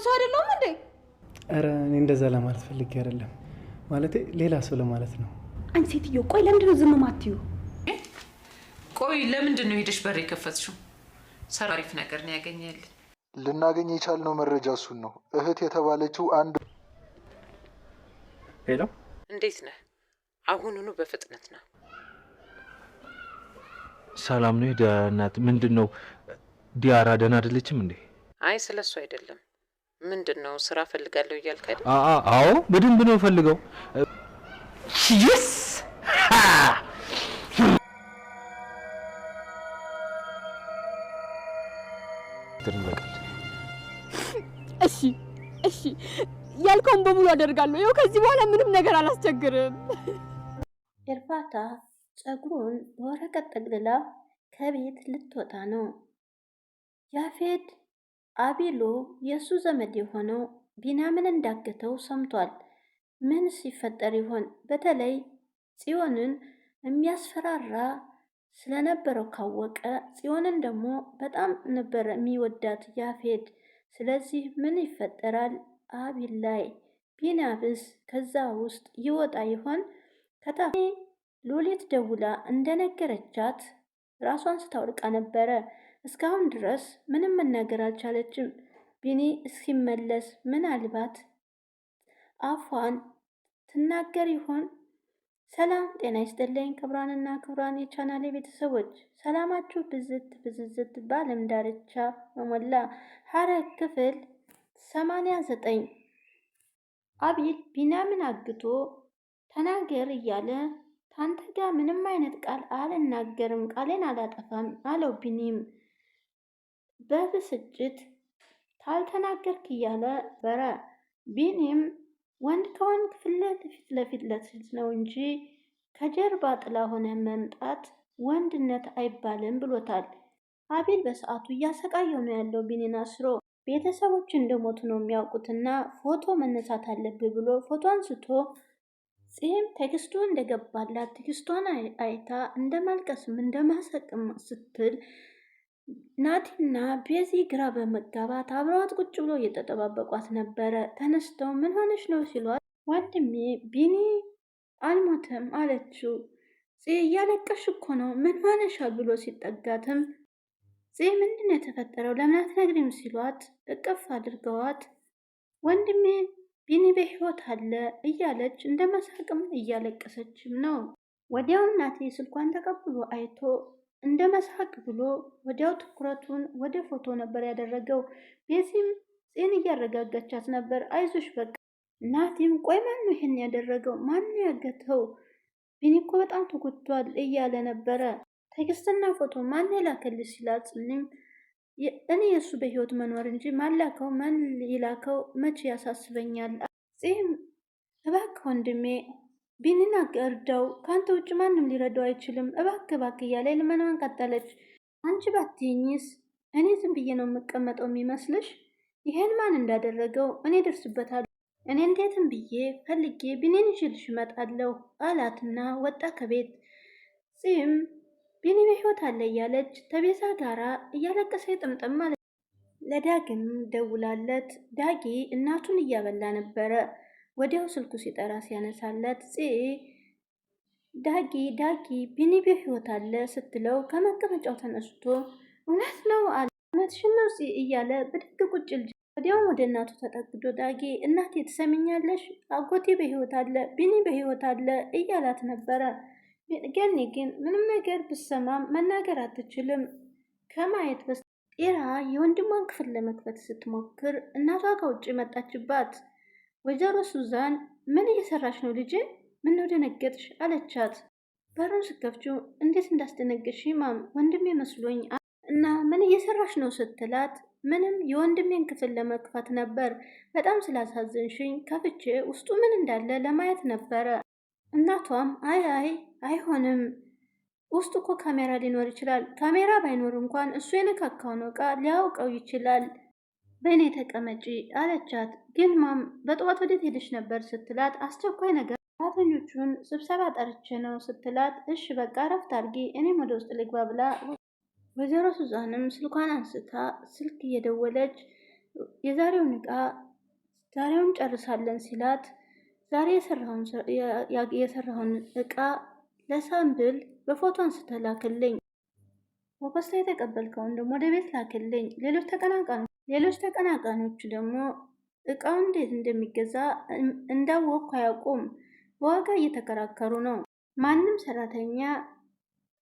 ሰው አይደለም እንዴ? ኧረ እኔ እንደዛ ለማለት ፈልጌ አይደለም። ማለቴ ሌላ ሰው ለማለት ነው። አንቺ ሴትዮ ቆይ ለምንድን ነው ዝም ማትዩ? ቆይ ለምንድን ነው ሄደሽ በር የከፈትሽው? ሰራሪፍ ነገር ነው ያገኘልን። ልናገኝ የቻልነው መረጃ እሱን ነው። እህት የተባለችው አንድ ሄሎ፣ እንዴት ነህ? አሁኑኑ በፍጥነት ነው። ሰላም ነው እናት? ምንድን ነው ዲያራ ደህና አይደለችም እንዴ? አይ ስለሱ አይደለም። ምንድን ነው ስራ ፈልጋለሁ እያልክ አይደል? አዎ በደንብ ነው ፈልገው። የስ እሺ ያልከውን በሙሉ አደርጋለሁ። ይኸው ከዚህ በኋላ ምንም ነገር አላስቸግርም። ኤርፋታ ፀጉሩን በወረቀት ጠቅልላ ከቤት ልትወጣ ነው። ያፌት አቤሎ የእሱ ዘመድ የሆነው ቢንያምን እንዳገተው ሰምቷል። ምን ሲፈጠር ይሆን? በተለይ ጽዮንን የሚያስፈራራ ስለነበረው ካወቀ ጽዮንን ደግሞ በጣም ነበረ የሚወዳት ያፌት። ስለዚህ ምን ይፈጠራል? አቤል ላይ ቢንያምስ ከዛ ውስጥ ይወጣ ይሆን? ከታፌ ሉሊት ደውላ እንደነገረቻት ራሷን ስታወልቃ ነበረ። እስካሁን ድረስ ምንም መናገር አልቻለችም። ቢኒ እስኪመለስ ምናልባት አፏን ትናገር ይሆን? ሰላም ጤና ይስጥልኝ ክብራንና ክብራን የቻናሌ ቤተሰቦች፣ ሰላማችሁ ብዝዝት በዓለም ዳርቻ በሞላ ሐረግ ክፍል 89 አቤል ቢንያምን አግቶ ተናገር እያለ ታንተ ጋር ምንም አይነት ቃል አልናገርም፣ ቃሌን አላጠፋም አለው። ቢኒም በብስጭት ታልተናገርክ እያለ በረ ቢኒም ወንድ ከወንድ ፊት ለፊት ነው እንጂ ከጀርባ ጥላ ሆነ መምጣት ወንድነት አይባልም ብሎታል። አቤል በሰዓቱ እያሰቃየው ነው ያለው ቢኒን አስሮ። ቤተሰቦች እንደሞቱ ነው የሚያውቁትና ፎቶ መነሳት አለብህ ብሎ ፎቶ አንስቶ ጺም ቴክስቱ እንደገባላት ቴክስቷን አይታ እንደማልቀስም እንደማሰቅም ስትል ናቲና ቤዚ ግራ በመጋባት አብረዋት ቁጭ ብሎ እየተጠባበቋት ነበረ። ተነስተው ምን ሆነች ነው ሲሏት ወንድሜ ቢኒ አልሞተም አለችው። እያለቀሽ እኮ ነው ምን ሆነሻል ብሎ ሲጠጋትም ምንድን ነው የተፈጠረው ለምን አትነግሪም ሲሏት እቅፍ አድርገዋት ወንድሜ ቢኒ በህይወት አለ እያለች እንደመሳቅም እያለቀሰችም ነው። ወዲያው ናቲ ስልኳን ተቀብሎ አይቶ እንደ መሳቅ ብሎ ወዲያው ትኩረቱን ወደ ፎቶ ነበር ያደረገው። ቤዚም ጺን እያረጋጋቻት ነበር። አይዞሽ በቃ። ናቲም ቆይ ማን ነው ይሄን ያደረገው? ማን ነው ያገተው? ቢኒ እኮ በጣም ተጎድቷል እያለ ነበረ። ቴክስትና ፎቶ ማን የላከልሽ ሲላት ጽልም እኔ የእሱ በህይወት መኖር እንጂ ማላከው ማን ይላከው መቼ ያሳስበኛል። ጺም እባክህ ወንድሜ ቢኒን እርዳው፣ ከአንተ ውጭ ማንም ሊረዳው አይችልም፣ እባክህ እያለ ልመናዋን ቀጠለች። አንቺ ባትይኝስ እኔ ዝም ብዬ ነው የምቀመጠው የሚመስልሽ? ይሄን ማን እንዳደረገው እኔ ደርስበታለሁ። እኔ እንዴትም ብዬ ፈልጌ ቢኒን ይዤልሽ እመጣለሁ አላትና ወጣ ከቤት። ጺም ቢኒ በህይወት አለ እያለች ተቤዛ ጋራ እያለቀሰ ጥምጥም ማለት ለዳግም ደውላለት ዳጊ እናቱን እያበላ ነበረ። ወዲያው ስልኩ ሲጠራ ሲያነሳለት ዳጊ ቢኒ በህይወት አለ ስትለው ከመቀመጫው ተነስቶ እውነት ነው አለ። እውነትሽን ነው እያለ ብድግ ቁጭ ልጅ ወዲያው ወደ እናቱ ተጠግቶ ዳጊ እናቴ ትሰሚኛለሽ? አጎቴ በህይወት አለ፣ ቢኒ በህይወት አለ እያላት ነበረ። ገኒ ግን ምንም ነገር ብሰማም መናገር አትችልም ከማየት በስጤራ የወንድሟን ክፍል ለመክፈት ስትሞክር እናቷ ከውጭ መጣችባት። ወይዘሮ ሱዛን ምን እየሰራች ነው ልጄ? ምን ነው ደነገጥሽ? አለቻት። በሩን ስከፍችው እንዴት እንዳስደነገጥሽ ማም ወንድሜ መስሎኝ እና ምን እየሰራች ነው ስትላት ምንም የወንድሜን ክፍል ለመክፈት ነበር። በጣም ስላሳዘንሽኝ ከፍቼ ውስጡ ምን እንዳለ ለማየት ነበረ። እናቷም አይሆንም ውስጡ እኮ ካሜራ ሊኖር ይችላል። ካሜራ ባይኖር እንኳን እሱ የነካካውን ዕቃ ሊያውቀው ይችላል። በእኔ ተቀመጪ አለቻት። ግን ማም በጠዋት ወዴት ሄደሽ ነበር ስትላት አስቸኳይ ነገር ሰራተኞቹን ስብሰባ ጠርቼ ነው ስትላት እሺ በቃ ረፍት አድርጊ እኔም ወደ ውስጥ ልግባ ብላ ወይዘሮ ሱዛንም ስልኳን አንስታ ስልክ እየደወለች የዛሬውን እቃ ዛሬውን ጨርሳለን ሲላት ዛሬ የሰራውን እቃ ለሳምብል በፎቶ አንስተህ ላክልኝ፣ በፖስታ የተቀበልከውን ደግሞ ወደ ቤት ላክልኝ። ሌሎች ተቀናቃኞቹ ደግሞ እቃው እንዴት እንደሚገዛ እንዳወቅኩ አያውቁም። በዋጋ እየተከራከሩ ነው። ማንም ሰራተኛ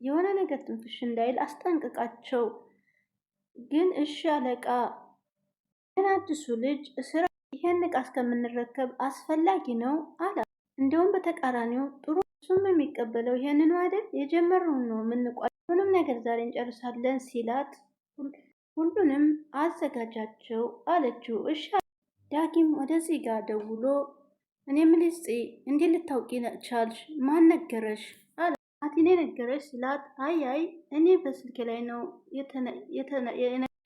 የሆነ ነገር ትንፍሽ እንዳይል አስጠንቅቃቸው። ግን እሺ አለቃ። ግን አዲሱ ልጅ ስራ ይሄን እቃ እስከምንረከብ አስፈላጊ ነው አለ። እንደውም በተቃራኒው ጥሩ፣ እሱም የሚቀበለው ይሄንን አይደል? የጀመረውን ነው የምንቋጭ። ሁሉም ነገር ዛሬ እንጨርሳለን ሲላት ሁሉንም አዘጋጃቸው አለችው። እሺ። ዳጊም ወደዚህ ጋር ደውሎ እኔ ምልጽ እንዴት ልታውቂ ቻልሽ? ማን ነገረሽ አለ። አቲኔ ነገረሽ ሲላት አይ እኔ በስልክ ላይ ነው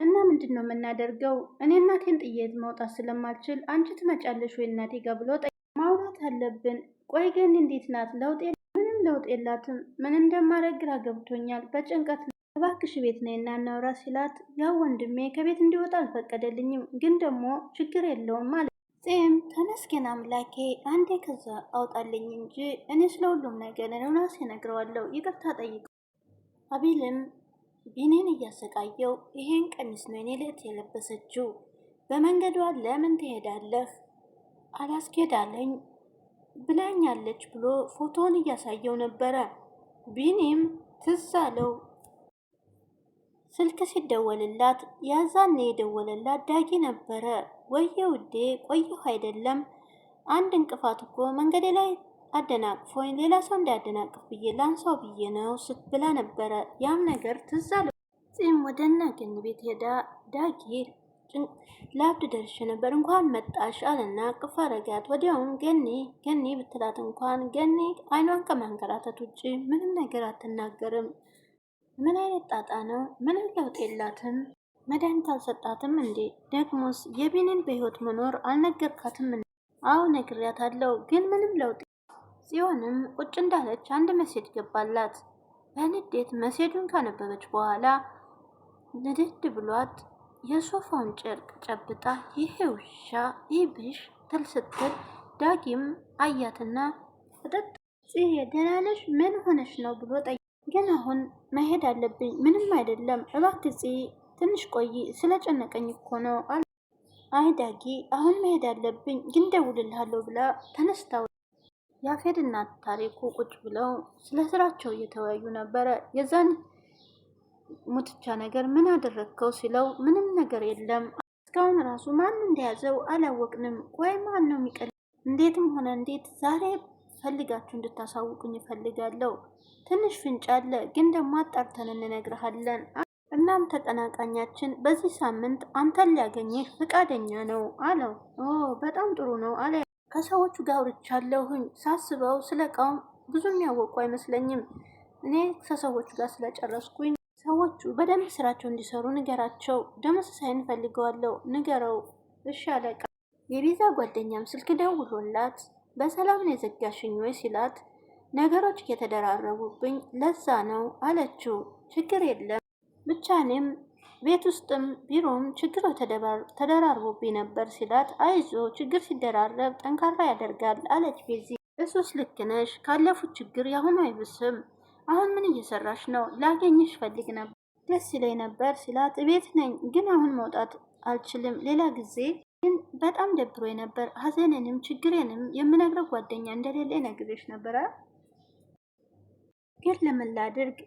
እና ምንድን ነው የምናደርገው? እኔ እናቴን ጥዬ መውጣት ስለማልችል አንቺ ትመጫለሽ ወይ እናቴ ጋር ብሎ ማውራት አለብን። ቆይ ግን እንዴት ናት? ምንም ለውጥ የላትም። ምን እንደማደርግ ግራ ገብቶኛል። በጭንቀት እባክሽ ቤት ነይ እና እናውራ ሲላት ያው ወንድሜ ከቤት እንዲወጣ አልፈቀደልኝም፣ ግን ደግሞ ችግር የለውም ማለት ፂም ተመስገን አምላኬ፣ አንዴ ከዛ አውጣልኝ እንጂ እኔ ስለ ሁሉም ነገር ራሴ እነግረዋለሁ፣ ይቅርታ ጠይቀው። አቢልም ቢኔን እያሰቃየው ይሄን ቀሚስ ነው እኔ ልዕት የለበሰችው፣ በመንገዷ ለምን ትሄዳለህ አላስኬዳለኝ ብላኛለች ብሎ ፎቶውን እያሳየው ነበረ። ቢኒም ትዝ አለው ስልክ ሲደወልላት ያዛኔ የደወለላት ዳጊ ነበረ። ወየ ውዴ ቆየሁ አይደለም፣ አንድ እንቅፋት እኮ መንገዴ ላይ አደናቅፎኝ ሌላ ሰው እንዳያደናቅፍ ብዬ ላንሳው ብዬ ነው ስትብላ ነበረ። ያም ነገር ትዝ አለው። ፂም ወደ እነ ገኒ ቤት ሄዳ ዳጊ ላብድ ደርሼ ነበር እንኳን መጣሽ አለና ቅፍ አረጋት። ወዲያውም ገኒ ብትላት እንኳን ገኒ አይኗን ከማንከራተት ውጭ ምንም ነገር አትናገርም። ምን አይነት ጣጣ ነው? ምንም ለውጥ የላትም። መድኃኒት አልሰጣትም እንዴ? ደግሞስ የቢኒን በህይወት መኖር አልነገርካትም እንዴ? አዎ ነግሬያታለሁ፣ ግን ምንም ለውጥ። ጽዮንም ቁጭ እንዳለች አንድ መሴጅ ገባላት። በንዴት መሴጁን ካነበበች በኋላ ንድድ ብሏት የሶፋውን ጨርቅ ጨብጣ ይሄ ውሻ ይብሽ ትል ስትል ዳጊም አያትና ፍጠጥ ጽዬ ደህና ነሽ? ምን ሆነሽ ነው ብሎ ጠየቃት። ግን አሁን መሄድ አለብኝ። ምንም አይደለም እባክህ ጽዬ ትንሽ ቆይ፣ ስለጨነቀኝ እኮ ነው አለ። አይ ዳጊ አሁን መሄድ አለብኝ፣ ግን ደውልልሃለሁ ብላ ተነስታው ያፌድና ታሪኩ ቁጭ ብለው ስለ ስራቸው እየተወያዩ ነበረ። የዛን ሙትቻ ነገር ምን አደረግከው ሲለው ምንም ነገር የለም፣ እስካሁን ራሱ ማን እንደያዘው አላወቅንም። ቆይ ማን ነው የሚቀል? እንዴትም ሆነ እንዴት ዛሬ ፈልጋችሁ እንድታሳውቁኝ ይፈልጋለሁ። ትንሽ ፍንጭ አለ፣ ግን ደግሞ አጣርተን እንነግርሃለን። እናም ተቀናቃኛችን በዚህ ሳምንት አንተን ሊያገኝህ ፍቃደኛ ነው አለው። ኦ በጣም ጥሩ ነው አለ። ከሰዎቹ ጋር አውርቻለሁኝ። ሳስበው ስለ እቃው ብዙ የሚያወቁ አይመስለኝም። እኔ ከሰዎቹ ጋር ስለጨረስኩኝ ሰዎቹ በደንብ ስራቸው እንዲሰሩ ንገራቸው። ደመሰሳይን ፈልገዋለሁ ንገረው። እሺ አለቃ። የቤዛ ጓደኛም ስልክ ደውሎላት በሰላም ነው የዘጋሽኝ ወይ ሲላት ነገሮች እየተደራረቡብኝ ለዛ ነው አለችው። ችግር የለም ብቻ እኔም ቤት ውስጥም ቢሮም ችግር ተደራርቦብኝ ነበር ሲላት አይዞ ችግር ሲደራረብ ጠንካራ ያደርጋል አለች ቤዚ። እሱስ ልክ ነሽ፣ ካለፉት ችግር ያሁኑ አይብስም። አሁን ምን እየሰራሽ ነው? ላገኝሽ ፈልግ ነበር፣ ደስ ይለኝ ነበር ሲላት ቤት ነኝ፣ ግን አሁን መውጣት አልችልም። ሌላ ጊዜ ግን በጣም ደብሮኝ ነበር። ሀዘኔንም ችግሬንም የምነግረው ጓደኛ እንደሌለ ነግሬሽ ነበረ። ግን ለምን ላድርግ?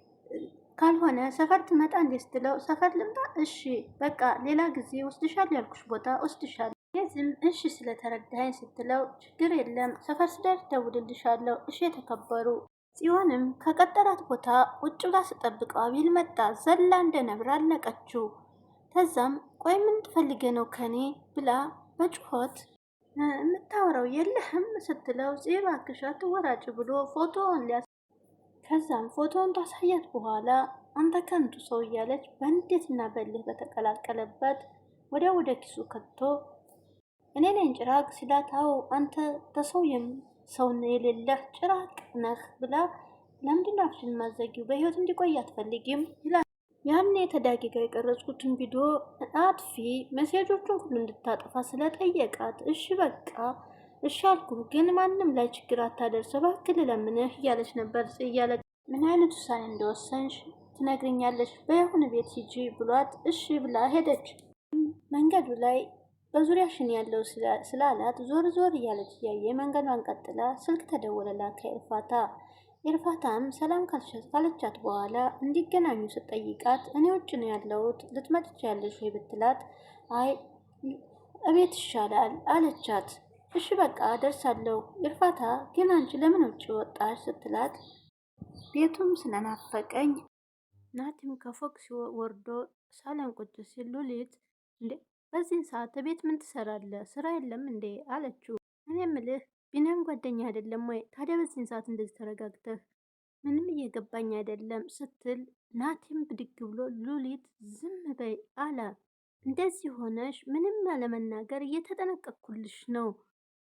ካልሆነ ሰፈር ትመጣ እንዴ ስትለው ሰፈር ልምጣ? እሺ በቃ ሌላ ጊዜ ወስድሻል ያልኩሽ ቦታ ወስድሻል። የዝም እሺ ስለተረዳኸኝ ስትለው ችግር የለም ሰፈር ስደርስ ደውልልሻለሁ። እሺ የተከበሩ። ጽዮንም ከቀጠራት ቦታ ውጭ ብላ ስጠብቀው አቤል መጣ። ዘላ እንደ ነብር አለቀችው። ከዛም ቆይ ምን ትፈልገ ነው ከኔ ብላ በጩኸት የምታወራው የለህም ስትለው እባክሽ አትወራጭ ብሎ ፎቶውን ከዛም ፎቶውን ታሳያት በኋላ አንተ ከንቱ ሰው እያለች በንዴትና በልህ በተቀላቀለበት ወደ ኪሱ ከቶ እኔ ነኝ ጭራቅ ሲላታው አንተ ተሰውየም ሰውን የሌለህ ጭራቅ ነህ ብላ ለምንድን ነው አፍሽን ማዘጊው? በህይወት እንዲቆይ አትፈልጊም ይላል። ያኔ ከዳጊ ጋር የቀረጽኩትን ቪዲዮ አጥፊ መሴጆቹን ሁሉ እንድታጠፋ ስለጠየቃት እሺ በቃ እሺ አልኩህ፣ ግን ማንም ላይ ችግር አታደርስ እባክህ ልለምንህ እያለች ነበር። እያለች ምን አይነት ውሳኔ እንደወሰንሽ ትነግርኛለች፣ በያሁን ቤት ሂጂ ብሏት እሺ ብላ ሄደች። መንገዱ ላይ በዙሪያሽን ያለው ስላላት ዞር ዞር እያለች እያየ መንገዷን ቀጥላ ስልክ ተደወለላት ከኤርፋታ። ኤርፋታም ሰላም ካለቻት በኋላ እንዲገናኙ ስትጠይቃት እኔ ውጭ ነው ያለሁት ልትመጪ ያለሽ ወይ ብትላት አይ እቤት ይሻላል አለቻት። እሺ በቃ ደርሳለሁ። ኤርፋታ ግን አንቺ ለምን ውጭ ወጣሽ ስትላት ቤቱም ስለናፈቀኝ ናቲም ከፎቅ ወርዶ ሳሎን ቁጭ ሲል ሉሊት እንዴ በዚህን ሰዓት ቤት ምን ትሰራለህ? ስራ የለም እንዴ አለችው። እኔ ምልህ ቢኒያም ጓደኛ አይደለም ወይ? ታዲያ በዚህን ሰዓት እንደዚህ ተረጋግተህ ምንም እየገባኝ አይደለም ስትል ናቲም ብድግ ብሎ ሉሊት ዝም በይ አለ። እንደዚህ ሆነሽ ምንም ያለመናገር እየተጠነቀቅኩልሽ ነው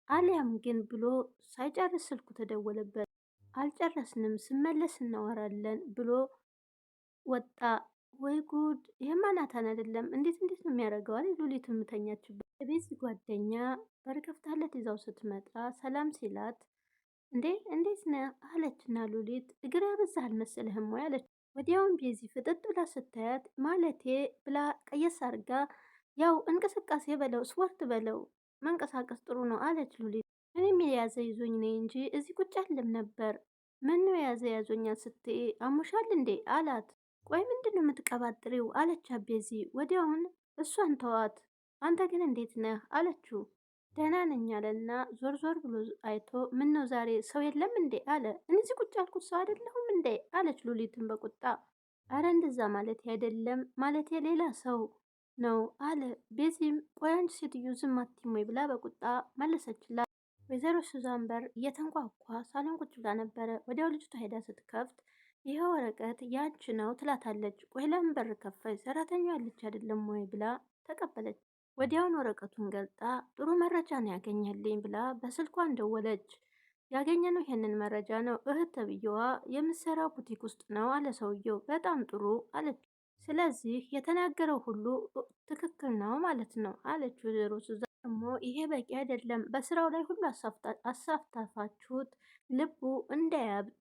አሊያም ግን ብሎ ሳይጨርስ ስልኩ ተደወለበት። አልጨረስንም ስመለስ እናወራለን ብሎ ወጣ። ወይ ጉድ! ይሄማ ናታን አይደለም። እንዴት ነው የሚያደርገው? አለ ሉሊት የምተኛችበት የቤዚ ጓደኛ በር ከፍታለት ይዛው ስትመጣ ሰላም ሲላት እንዴ እንዴት ነህ አለችና ሉሊት እግር ያበዛህ አልመሰለህም ወይ አለች። ወዲያውም ቤዚ ፍጥጥ ብላ ስታያት ማለቴ ብላ ቀየስ አርጋ ያው እንቅስቃሴ በለው ስፖርት በለው መንቀሳቀስ ጥሩ ነው አለች ሉሊት። እኔም የያዘ ይዞኝ ነኝ እንጂ እዚህ ቁጭ አልልም ነበር። ምን ነው የያዘ ያዞኛል ስትይ አሞሻል እንዴ አላት። ቆይ ምንድን ነው የምትቀባጥሪው አለች ቤዚ። ወዲያውን እሷን ተዋት፣ አንተ ግን እንዴት ነህ አለችው። ደህና ነኝ አለና ዞር ዞር ብሎ አይቶ ምን ነው ዛሬ ሰው የለም እንዴ አለ። እነዚህ ቁጭ ያልኩት ሰው አይደለሁም እንዴ አለች ሉሊትን በቁጣ። አረ እንደዛ ማለት አይደለም ማለት ሌላ ሰው ነው አለ። ቤዚም ቆይ አንቺ ሴትዮ ዝም አትይም ወይ ብላ በቁጣ መለሰችላት። ወይዘሮ ሱዛን በር እየተንኳኳ ሳሎን ቁጭ ብላ ነበረ። ወዲያው ልጅቷ ሄዳ ስትከፍት ይሄ ወረቀት ያንቺ ነው ትላታለች። ቆይ ለምን በር ከፈች? ሰራተኛ ያለች አይደለም ወይ ብላ ተቀበለች። ወዲያውን ወረቀቱን ገልጣ ጥሩ መረጃ ነው ያገኘልኝ ብላ በስልኳን ደወለች። ያገኘነው ይሄንን መረጃ ነው፣ እህት ተብዬዋ የምትሰራው ቡቲክ ውስጥ ነው አለ ሰውየው። በጣም ጥሩ አለች። ስለዚህ የተናገረው ሁሉ ትክክል ነው ማለት ነው አለች ወይዘሮ ሱዛን። ደግሞ ይሄ በቂ አይደለም፣ በስራው ላይ ሁሉ አሳፍታፋችሁት ልቡ እንዳያብጥ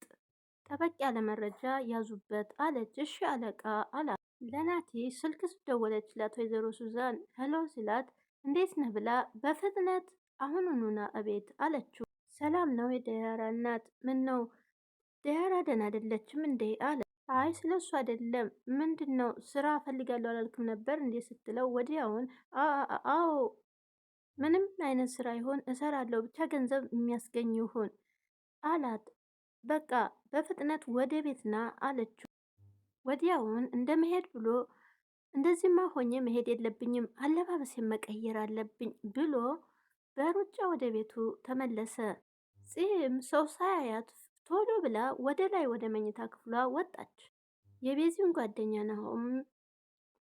ጠበቅ ያለ መረጃ ያዙበት አለች። እሺ አለቃ አላት። ለናቲ ስልክ ስደወለችላት ወይዘሮ ሱዛን ሄሎ ሲላት እንዴት ነህ ብላ በፍጥነት አሁኑኑ ና እቤት አለችው። ሰላም ነው የዲያራ እናት? ምን ነው ዲያራ ደህና አይደለችም እንዴ አለ። አይ ስለሱ አይደለም። ምንድን ነው ስራ ፈልጋለሁ አላልክም ነበር እንዴ ስትለው ወዲያውን አዎ ምንም አይነት ስራ ይሆን እሰራለሁ ብቻ ገንዘብ የሚያስገኝ ይሁን አላት። በቃ በፍጥነት ወደ ቤት ና አለችው። ወዲያውን እንደ መሄድ ብሎ እንደዚህማ ሆኜ መሄድ የለብኝም አለባበሴን መቀየር አለብኝ ብሎ በሩጫ ወደ ቤቱ ተመለሰ። ፂም ሰው ሳያያት ቶሎ ብላ ወደ ላይ ወደ መኝታ ክፍሏ ወጣች። የቤዚውን ጓደኛ ናሆም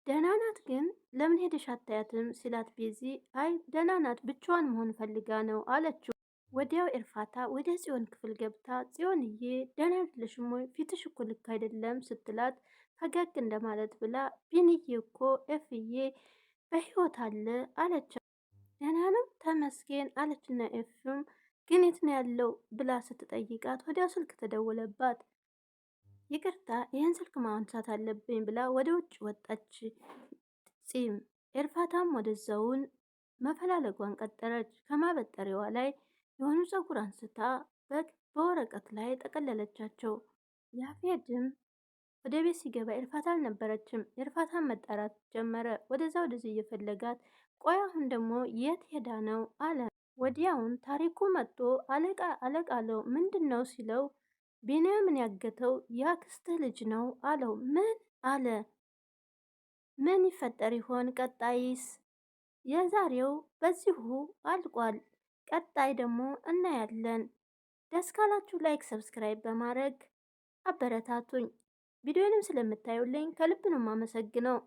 ደህና ናት ግን ለምን ሄደሽ አታያትም ሲላት ቤዚ አይ ደህና ናት ብቻዋን መሆን ፈልጋ ነው አለችው። ወዲያው ኤርፋታ ወደ ጽዮን ክፍል ገብታ ጽዮንዬ ደህና አይደለሽም ወይ ፊትሽ እኮ ልክ አይደለም ስትላት ፈገግ እንደማለት ብላ ቢንዬ እኮ ኤፍዬ በህይወት አለ አለች። ደህና ነው ተመስገን አለችና ኤፍም ግን የት ነው ያለው ብላ ስትጠይቃት ወዲያው ስልክ ተደወለባት። ይቅርታ ይህን ስልክ ማንሳት አለብኝ ብላ ወደ ውጭ ወጣች። ፂም ኤርፋታም ወደዛውን መፈላለጓን ቀጠረች። ከማበጠሪዋ ላይ የሆኑ ፀጉር አንስታ በወረቀት ላይ ጠቀለለቻቸው። ያፌድም ወደ ቤት ሲገባ ኤርፋታ አልነበረችም። ኤርፋታን መጣራት ጀመረ። ወደዛ ወደዚህ እየፈለጋት ቆይ አሁን ደግሞ የት ሄዳ ነው አለ። ወዲያውን ታሪኩ መጥቶ አለቃ አለው። ምንድን ነው ሲለው ቢንያምን ያገተው የአክስትህ ልጅ ነው አለው። ምን አለ? ምን ይፈጠር ይሆን ቀጣይስ? የዛሬው በዚሁ አልቋል። ቀጣይ ደግሞ እናያለን። ደስ ካላችሁ ላይክ፣ ሰብስክራይብ በማድረግ አበረታቱኝ። ቪዲዮንም ስለምታዩልኝ ከልብ ነው የማመሰግነው።